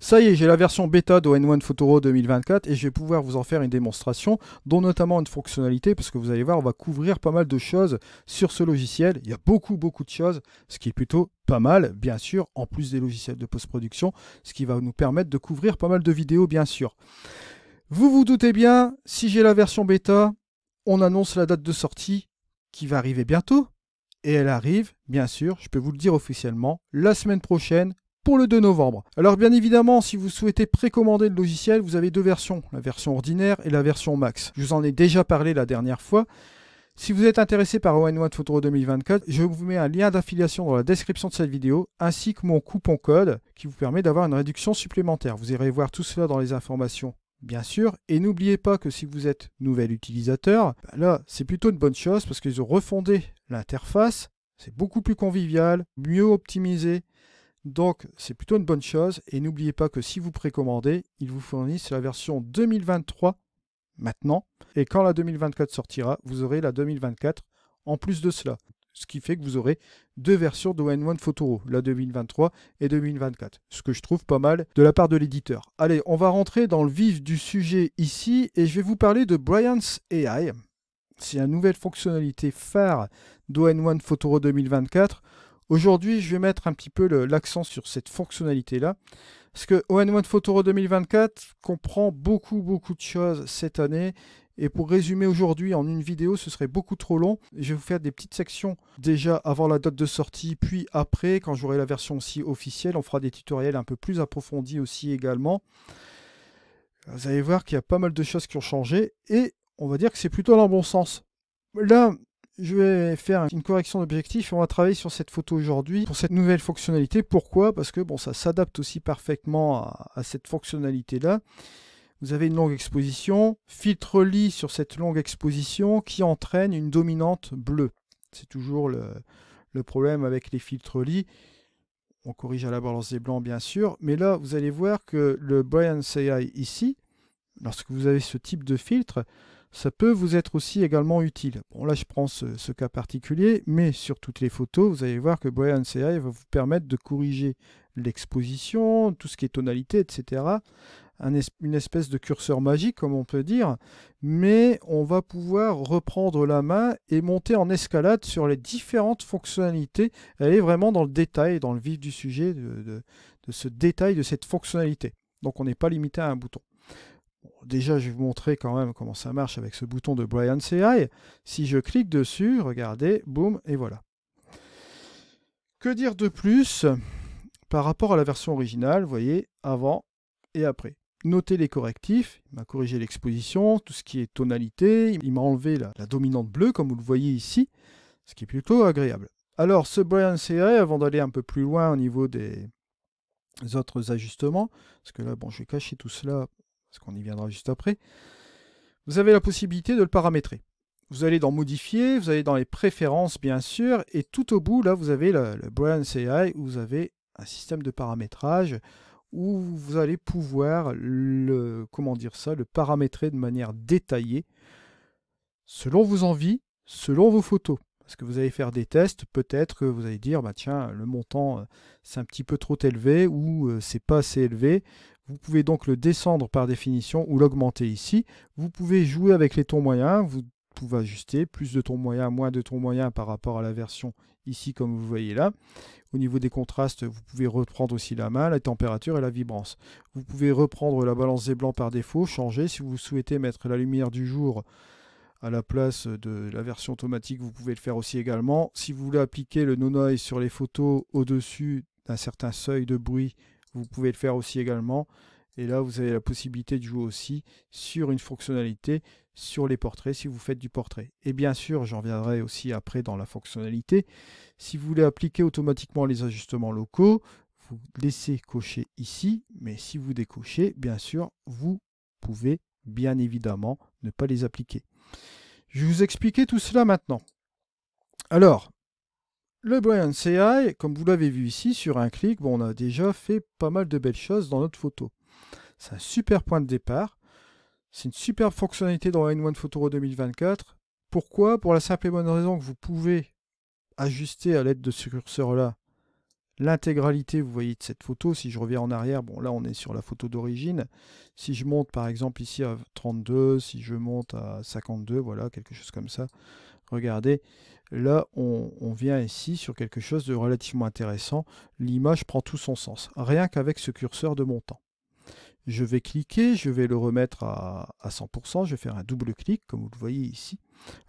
Ça y est, j'ai la version bêta d'ON1 Photoro 2024 et je vais pouvoir vous en faire une démonstration, dont notamment une fonctionnalité, parce que vous allez voir, on va couvrir pas mal de choses sur ce logiciel. Il y a beaucoup de choses, ce qui est plutôt pas mal, bien sûr, en plus des logiciels de post-production, ce qui va nous permettre de couvrir pas mal de vidéos, bien sûr. Vous vous doutez bien, si j'ai la version bêta, on annonce la date de sortie qui va arriver bientôt. Et elle arrive, bien sûr, je peux vous le dire officiellement, la semaine prochaine, pour le 2 novembre. Alors bien évidemment, si vous souhaitez précommander le logiciel, vous avez deux versions, la version ordinaire et la version max. Je vous en ai déjà parlé la dernière fois. Si vous êtes intéressé par ON1 Photoro 2024, je vous mets un lien d'affiliation dans la description de cette vidéo, ainsi que mon coupon code qui vous permet d'avoir une réduction supplémentaire. Vous irez voir tout cela dans les informations, bien sûr. Et n'oubliez pas que si vous êtes nouvel utilisateur, là c'est plutôt une bonne chose parce qu'ils ont refondé l'interface. C'est beaucoup plus convivial, mieux optimisé. Donc, c'est plutôt une bonne chose. Et n'oubliez pas que si vous précommandez, ils vous fournissent la version 2023 maintenant. Et quand la 2024 sortira, vous aurez la 2024 en plus de cela. Ce qui fait que vous aurez deux versions de ON1 Photoro, la 2023 et 2024. Ce que je trouve pas mal de la part de l'éditeur. Allez, on va rentrer dans le vif du sujet ici. Et je vais vous parler de Bryan's AI. C'est une nouvelle fonctionnalité phare d'ON1 Photoro 2024. Aujourd'hui, je vais mettre un petit peu l'accent sur cette fonctionnalité-là, parce que ON1 Photoro 2024 comprend beaucoup de choses cette année, et pour résumer aujourd'hui en une vidéo, ce serait beaucoup trop long. Je vais vous faire des petites sections déjà avant la date de sortie, puis après, quand j'aurai la version aussi officielle, on fera des tutoriels un peu plus approfondis aussi également. Vous allez voir qu'il y a pas mal de choses qui ont changé, et on va dire que c'est plutôt dans le bon sens. Là, je vais faire une correction d'objectif et on va travailler sur cette photo aujourd'hui pour cette nouvelle fonctionnalité. Pourquoi? Parce que bon, ça s'adapte aussi parfaitement à cette fonctionnalité-là. Vous avez une longue exposition, filtre lit sur cette longue exposition qui entraîne une dominante bleue. C'est toujours le problème avec les filtres lit. On corrige à la balance des blancs bien sûr, mais là vous allez voir que le Bryan's AI ici, lorsque vous avez ce type de filtre, ça peut vous être aussi également utile. Bon, là, je prends ce cas particulier, mais sur toutes les photos, vous allez voir que Bryan's AI va vous permettre de corriger l'exposition, tout ce qui est tonalité, etc. Une espèce de curseur magique, comme on peut dire, mais on va pouvoir reprendre la main et monter en escalade sur les différentes fonctionnalités. Elle est vraiment dans le détail, dans le vif du sujet de ce détail de cette fonctionnalité. Donc, on n'est pas limité à un bouton. Bon, déjà, je vais vous montrer quand même comment ça marche avec ce bouton de Bryan's AI. Si je clique dessus, regardez, boum, et voilà. Que dire de plus par rapport à la version originale? Vous voyez, avant et après. Notez les correctifs, il m'a corrigé l'exposition, tout ce qui est tonalité, il m'a enlevé la dominante bleue, comme vous le voyez ici, ce qui est plutôt agréable. Alors, ce Bryan's AI, avant d'aller un peu plus loin au niveau des autres ajustements, parce que là, bon, je vais cacher tout cela, parce qu'on y viendra juste après, vous avez la possibilité de le paramétrer. Vous allez dans Modifier, vous allez dans les préférences bien sûr, et tout au bout, là, vous avez le Bryan's AI, où vous avez un système de paramétrage, où vous allez pouvoir le paramétrer de manière détaillée, selon vos envies, selon vos photos. Parce que vous allez faire des tests, peut-être que vous allez dire, bah tiens, le montant, c'est un petit peu trop élevé, ou c'est pas assez élevé. Vous pouvez donc le descendre par définition ou l'augmenter ici. Vous pouvez jouer avec les tons moyens. Vous pouvez ajuster plus de tons moyens, moins de tons moyens par rapport à la version ici, comme vous voyez là. Au niveau des contrastes, vous pouvez reprendre aussi la main, la température et la vibrance. Vous pouvez reprendre la balance des blancs par défaut, changer. Si vous souhaitez mettre la lumière du jour à la place de la version automatique, vous pouvez le faire aussi également. Si vous voulez appliquer le no-noise sur les photos au-dessus d'un certain seuil de bruit, vous pouvez le faire aussi également. Et là, vous avez la possibilité de jouer aussi sur une fonctionnalité sur les portraits si vous faites du portrait. Et bien sûr, j'en reviendrai aussi après dans la fonctionnalité. Si vous voulez appliquer automatiquement les ajustements locaux, vous laissez cocher ici. Mais si vous décochez, bien sûr, vous pouvez bien évidemment ne pas les appliquer. Je vais vous expliquer tout cela maintenant. Alors, le Bryan's AI, comme vous l'avez vu ici, sur un clic, bon, on a déjà fait pas mal de belles choses dans notre photo. C'est un super point de départ. C'est une superbe fonctionnalité dans ON1 Photoro 2024. Pourquoi? Pour la simple et bonne raison que vous pouvez ajuster à l'aide de ce curseur-là l'intégralité, vous voyez, de cette photo. Si je reviens en arrière, bon là on est sur la photo d'origine. Si je monte par exemple ici à 32, si je monte à 52, voilà, quelque chose comme ça. Regardez, là on vient ici sur quelque chose de relativement intéressant. L'image prend tout son sens, rien qu'avec ce curseur de montant. Je vais cliquer, je vais le remettre à 100%, je vais faire un double clic, comme vous le voyez ici.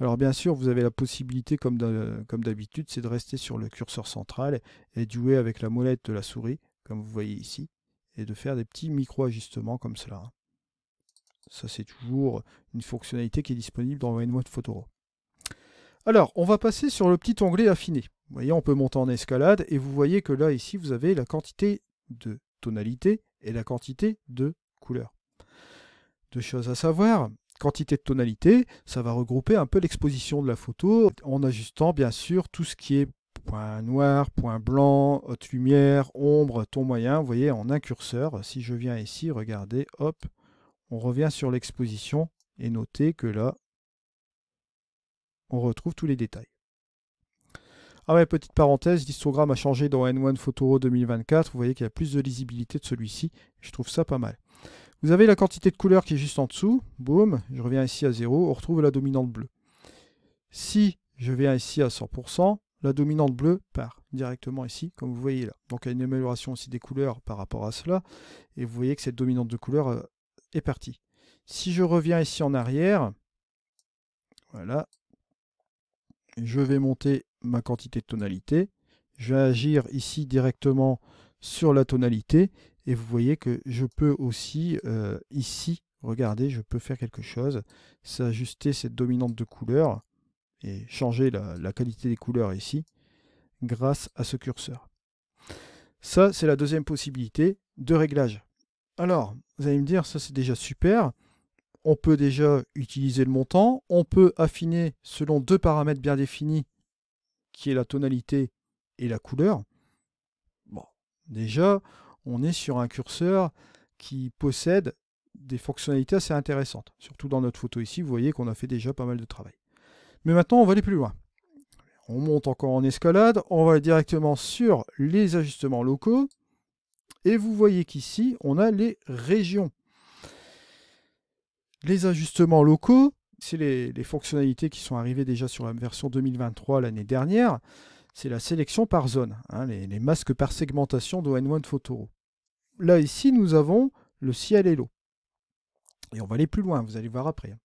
Alors bien sûr, vous avez la possibilité, comme d'habitude, c'est de rester sur le curseur central et de jouer avec la molette de la souris, comme vous voyez ici, et de faire des petits micro-ajustements comme cela. Ça, c'est toujours une fonctionnalité qui est disponible dans N1 Photoro. Alors, on va passer sur le petit onglet Affiner. Vous voyez, on peut monter en escalade, et vous voyez que là, ici, vous avez la quantité de tonalité et la quantité de couleur. Deux choses à savoir. Quantité de tonalité, ça va regrouper un peu l'exposition de la photo en ajustant bien sûr tout ce qui est point noir, point blanc, haute lumière, ombre, ton moyen, vous voyez en un curseur. Si je viens ici, regardez, hop, on revient sur l'exposition et notez que là, on retrouve tous les détails. Ah ouais, petite parenthèse, l'histogramme a changé dans N1 Photoro 2024, vous voyez qu'il y a plus de lisibilité de celui-ci, je trouve ça pas mal. Vous avez la quantité de couleur qui est juste en dessous, boum, je reviens ici à 0, on retrouve la dominante bleue. Si je viens ici à 100%, la dominante bleue part directement ici, comme vous voyez là. Donc il y a une amélioration aussi des couleurs par rapport à cela, et vous voyez que cette dominante de couleur est partie. Si je reviens ici en arrière, voilà, je vais monter ma quantité de tonalité, je vais agir ici directement sur la tonalité, et vous voyez que je peux aussi, ici, regardez, je peux faire quelque chose, c'est ajuster cette dominante de couleur, et changer la qualité des couleurs ici, grâce à ce curseur. Ça, c'est la deuxième possibilité de réglage. Alors, vous allez me dire, ça c'est déjà super, on peut déjà utiliser le montant, on peut affiner selon deux paramètres bien définis, qui est la tonalité et la couleur. Bon, déjà, on est sur un curseur qui possède des fonctionnalités assez intéressantes. Surtout dans notre photo ici, vous voyez qu'on a fait déjà pas mal de travail. Mais maintenant, on va aller plus loin. On monte encore en escalade, on va directement sur les ajustements locaux. Et vous voyez qu'ici, on a les régions. Les ajustements locaux, c'est les fonctionnalités qui sont arrivées déjà sur la version 2023 l'année dernière. C'est la sélection par zone, hein, les masques par segmentation de N1 Photoro. Là, ici, nous avons le ciel et l'eau. Et on va aller plus loin, vous allez voir après.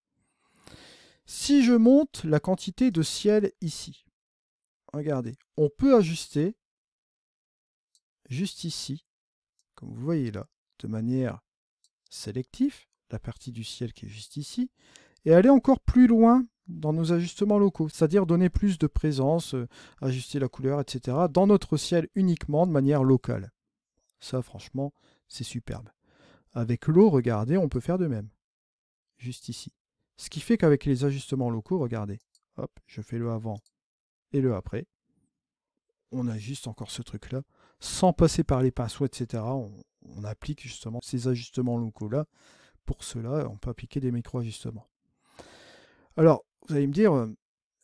Si je monte la quantité de ciel ici, regardez, on peut ajuster juste ici, comme vous voyez là, de manière sélective, la partie du ciel qui est juste ici, et aller encore plus loin dans nos ajustements locaux, c'est-à-dire donner plus de présence, ajuster la couleur, etc., dans notre ciel uniquement de manière locale. Ça, franchement, c'est superbe. Avec l'eau, regardez, on peut faire de même, juste ici. Ce qui fait qu'avec les ajustements locaux, regardez, hop, je fais le avant et le après. On ajuste encore ce truc-là, sans passer par les pinceaux, etc. On applique justement ces ajustements locaux-là. Pour cela, on peut appliquer des micro-ajustements. Alors, vous allez me dire,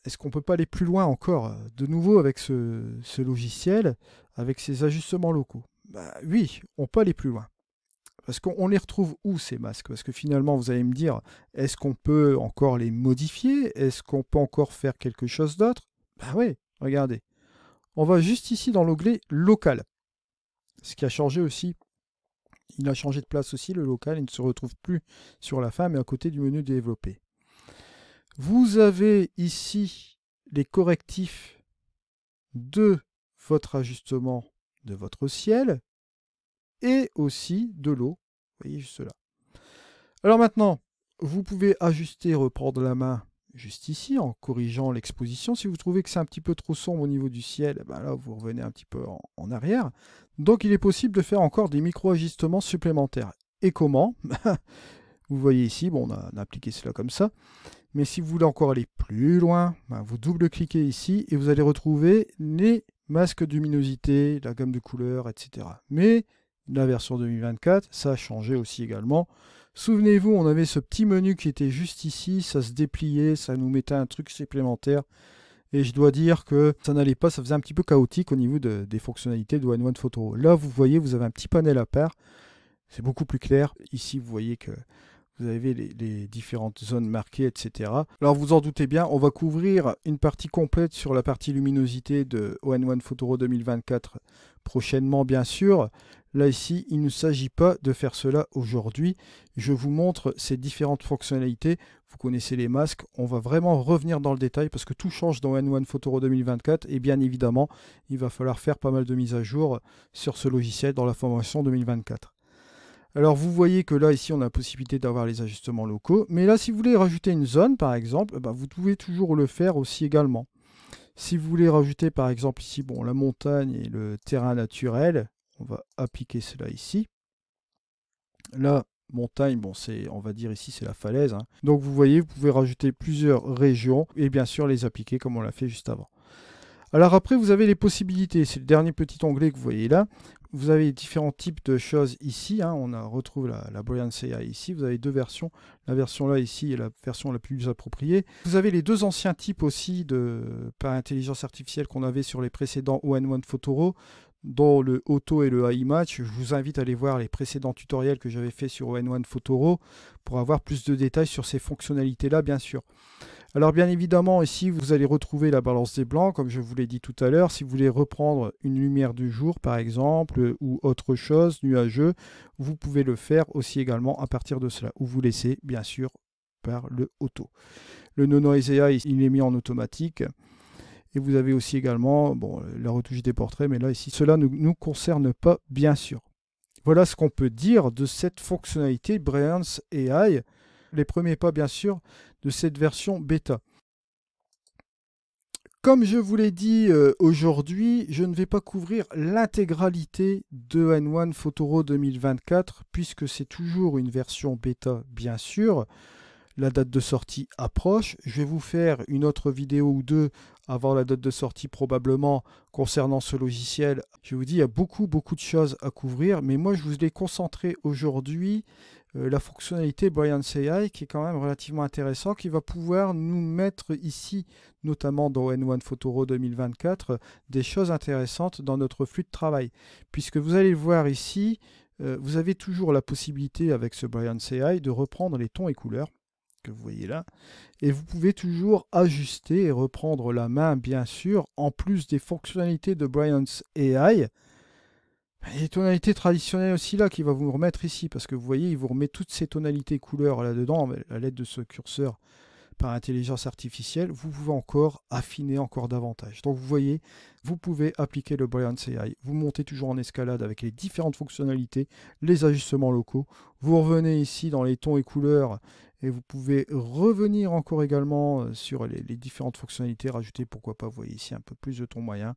est-ce qu'on ne peut pas aller plus loin encore, de nouveau avec ce logiciel, avec ces ajustements locaux? Bah, oui, on peut aller plus loin. Parce qu'on les retrouve où ces masques? Parce que finalement, vous allez me dire, est-ce qu'on peut encore les modifier? Est-ce qu'on peut encore faire quelque chose d'autre? Ben oui, regardez. On va juste ici dans l'onglet local. Ce qui a changé aussi, il a changé de place aussi, le local, il ne se retrouve plus sur la fin, mais à côté du menu développé. Vous avez ici les correctifs de votre ajustement de votre ciel et aussi de l'eau. Vous voyez juste là. Alors maintenant, vous pouvez ajuster, reprendre la main juste ici en corrigeant l'exposition. Si vous trouvez que c'est un petit peu trop sombre au niveau du ciel, ben là vous revenez un petit peu en arrière. Donc il est possible de faire encore des micro-ajustements supplémentaires. Et comment? Vous voyez ici, bon, on a appliqué cela comme ça. Mais si vous voulez encore aller plus loin, ben vous double-cliquez ici et vous allez retrouver les masques de luminosité, la gamme de couleurs, etc. Mais la version 2024, ça a changé aussi également. Souvenez-vous, on avait ce petit menu qui était juste ici, ça se dépliait, ça nous mettait un truc supplémentaire. Et je dois dire que ça n'allait pas, ça faisait un petit peu chaotique au niveau des fonctionnalités de One Photoro. Là, vous voyez, vous avez un petit panel à part. C'est beaucoup plus clair. Ici, vous voyez que vous avez les différentes zones marquées, etc. Alors, vous en doutez bien, on va couvrir une partie complète sur la partie luminosité de ON1 Photoro 2024 prochainement, bien sûr. Là, ici, il ne s'agit pas de faire cela aujourd'hui. Je vous montre ces différentes fonctionnalités. Vous connaissez les masques. On va vraiment revenir dans le détail parce que tout change dans ON1 Photoro 2024. Et bien évidemment, il va falloir faire pas mal de mises à jour sur ce logiciel dans la formation 2024. Alors vous voyez que là, ici, on a la possibilité d'avoir les ajustements locaux. Mais là, si vous voulez rajouter une zone, par exemple, vous pouvez toujours le faire aussi également. Si vous voulez rajouter, par exemple, ici, bon, la montagne et le terrain naturel, on va appliquer cela ici. La montagne, bon, on va dire ici, c'est la falaise. Hein. Donc vous voyez, vous pouvez rajouter plusieurs régions et bien sûr les appliquer comme on l'a fait juste avant. Alors après, vous avez les possibilités. C'est le dernier petit onglet que vous voyez là. Vous avez différents types de choses ici. Hein. On retrouve la Brilliance AI ici. Vous avez deux versions. La version là ici est la version la plus appropriée. Vous avez les deux anciens types aussi par intelligence artificielle qu'on avait sur les précédents ON1 Photoro, dont le Auto et le AI Match. Je vous invite à aller voir les précédents tutoriels que j'avais fait sur ON1 Photoro pour avoir plus de détails sur ces fonctionnalités-là, bien sûr. Alors bien évidemment, ici, vous allez retrouver la balance des blancs, comme je vous l'ai dit tout à l'heure. Si vous voulez reprendre une lumière du jour, par exemple, ou autre chose, nuageux, vous pouvez le faire aussi également à partir de cela, ou vous laissez, bien sûr, par le auto. Le No Noise AI, il est mis en automatique. Et vous avez aussi également la retouche des portraits, mais là, ici, cela ne nous concerne pas, bien sûr. Voilà ce qu'on peut dire de cette fonctionnalité Brilliance AI. Les premiers pas, bien sûr, de cette version bêta. Comme je vous l'ai dit aujourd'hui, je ne vais pas couvrir l'intégralité de ON1 Photoro 2024, puisque c'est toujours une version bêta, bien sûr. La date de sortie approche. Je vais vous faire une autre vidéo ou deux avant la date de sortie probablement concernant ce logiciel. Je vous dis, il y a beaucoup de choses à couvrir, mais moi je vous ai concentré aujourd'hui la fonctionnalité Brilliance AI qui est quand même relativement intéressant, qui va pouvoir nous mettre ici, notamment dans ON1 Photoro 2024, des choses intéressantes dans notre flux de travail. Puisque vous allez le voir ici, vous avez toujours la possibilité avec ce Brilliance AI de reprendre les tons et couleurs que vous voyez là, et vous pouvez toujours ajuster et reprendre la main, bien sûr, en plus des fonctionnalités de Brilliance AI. Il y a les tonalités traditionnelles aussi là qui va vous remettre ici, parce que vous voyez, il vous remet toutes ces tonalités couleurs là-dedans, à l'aide de ce curseur par intelligence artificielle, vous pouvez encore affiner encore davantage. Donc vous voyez, vous pouvez appliquer le Brilliance AI, vous montez toujours en escalade avec les différentes fonctionnalités, les ajustements locaux, vous revenez ici dans les tons et couleurs, et vous pouvez revenir encore également sur les différentes fonctionnalités, rajouter pourquoi pas, vous voyez ici un peu plus de ton moyen.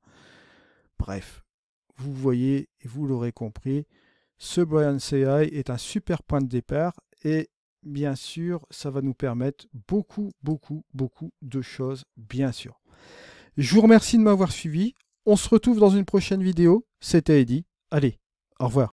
Bref, vous voyez, et vous l'aurez compris, ce Brilliance AI est un super point de départ, et bien sûr, ça va nous permettre beaucoup de choses, bien sûr. Je vous remercie de m'avoir suivi. On se retrouve dans une prochaine vidéo. C'était Eddy. Allez, au revoir.